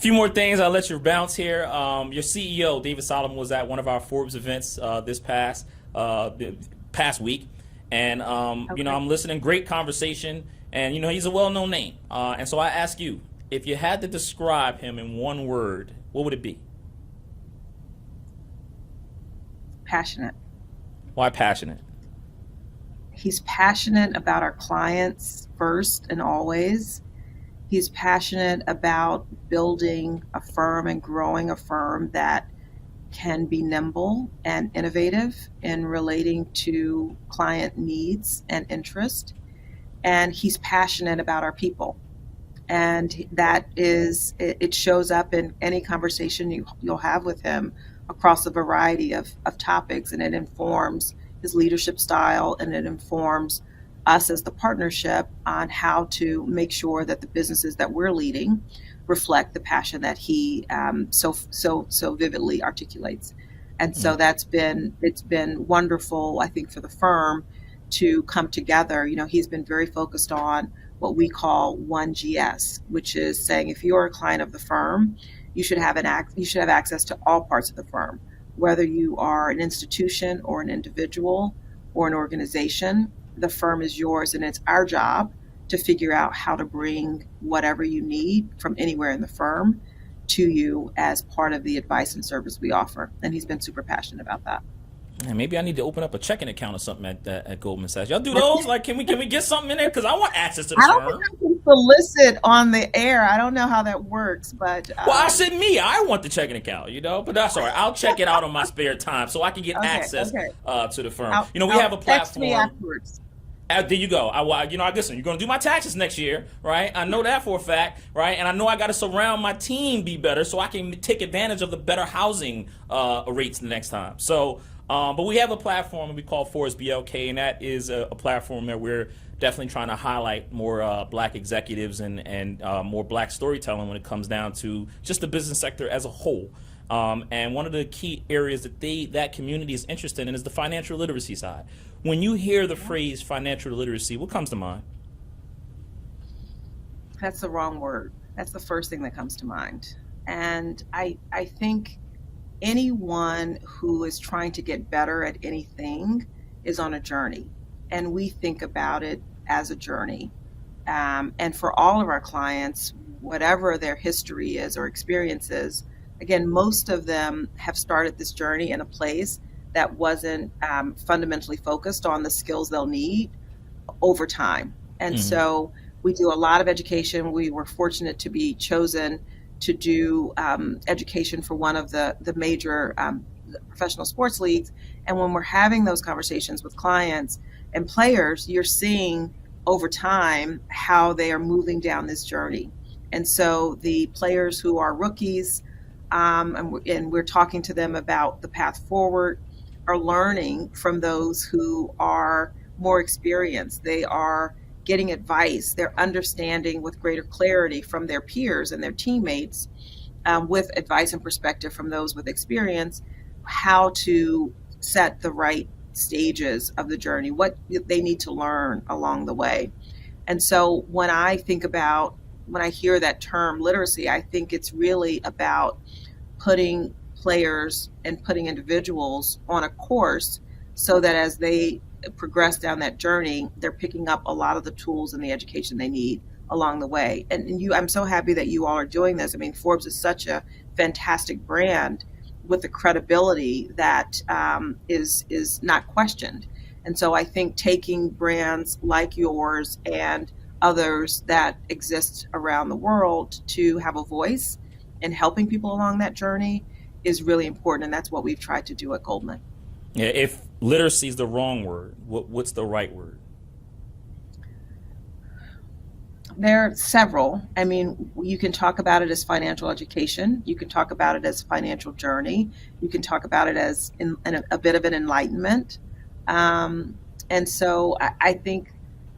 Few more things. I'll let you bounce here. Your CEO, David Solomon, was at one of our Forbes events this past week, and Okay. I'm listening. Great conversation, and he's a well-known name. And so I ask you, if you had to describe him in one word, what would it be? Passionate. Why passionate? He's passionate about our clients first and always. He's passionate about building a firm and growing a firm that can be nimble and innovative in relating to client needs and interest. And he's passionate about our people. And that is, it shows up in any conversation you'll have with him across a variety of topics, and it informs his leadership style, and it informs us as the partnership on how to make sure that the businesses that we're leading reflect the passion that he so vividly articulates. And so it's been wonderful, I think, for the firm to come together. He's been very focused on what we call 1GS, which is saying if you're a client of the firm, you should have access to all parts of the firm, whether you are an institution or an individual or an organization. The firm is yours, and it's our job to figure out how to bring whatever you need from anywhere in the firm to you as part of the advice and service we offer. And he's been super passionate about that. And maybe I need to open up a checking account or something at Goldman Sachs. Y'all do those? Like, can we get something in there? Because I want access to the I don't think firm. I can solicit on the air. I don't know how that works, but Well, I said me. I want the checking account, but that's all right. I'll check it out on my spare time so I can get okay, access okay. to the firm. We I'll have a text me platform. afterwards. There you go. I listen. You're gonna do my taxes next year, right? I know that for a fact, right? And I know I got to surround my team be better so I can take advantage of the better housing rates the next time. So, but we have a platform we call Forbes BLK, and that is a platform that we're definitely trying to highlight more black executives and more black storytelling when it comes down to just the business sector as a whole. And one of the key areas that community is interested in is the financial literacy side. When you hear the phrase financial literacy, what comes to mind? That's the wrong word. That's the first thing that comes to mind. And I think anyone who is trying to get better at anything is on a journey. And we think about it as a journey. And for all of our clients, whatever their history is or experiences, again, most of them have started this journey in a place that wasn't fundamentally focused on the skills they'll need over time. And Hmm. so we do a lot of education. We were fortunate to be chosen to do education for one of the major professional sports leagues. And when we're having those conversations with clients and players, you're seeing over time how they are moving down this journey. And so the players who are rookies, and we're talking to them about the path forward, are learning from those who are more experienced. They are getting advice. They're understanding with greater clarity from their peers and their teammates, with advice and perspective from those with experience, how to set the right stages of the journey, what they need to learn along the way. And so when I hear that term literacy, I think it's really about putting players and putting individuals on a course so that as they progress down that journey, they're picking up a lot of the tools and the education they need along the way. And I'm so happy that you all are doing this. I mean, Forbes is such a fantastic brand with the credibility that is not questioned. And so I think taking brands like yours and others that exist around the world to have a voice in helping people along that journey is really important. And that's what we've tried to do at Goldman. Yeah, if literacy is the wrong word, what's the right word? There are several. I mean, you can talk about it as financial education. You can talk about it as financial journey. You can talk about it as in a bit of an enlightenment. And so I think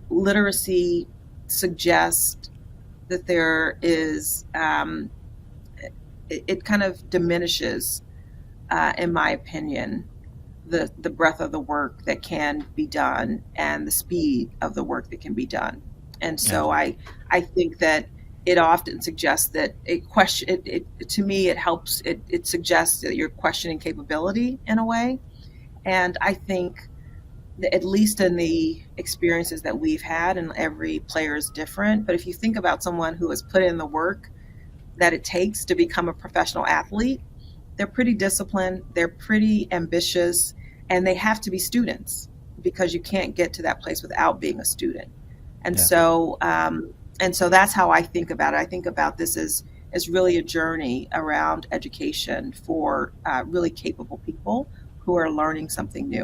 literacy suggests that there is, it kind of diminishes, in my opinion, the breadth of the work that can be done and the speed of the work that can be done. And so Gotcha. I think that it often suggests that a question, to me, it helps, it suggests that you're questioning capability in a way. And I think that at least in the experiences that we've had, and every player is different, but if you think about someone who has put in the work that it takes to become a professional athlete, they're pretty disciplined, they're pretty ambitious, and they have to be students because you can't get to that place without being a student. And Yeah. so that's how I think about it. I think about this as really a journey around education for really capable people who are learning something new.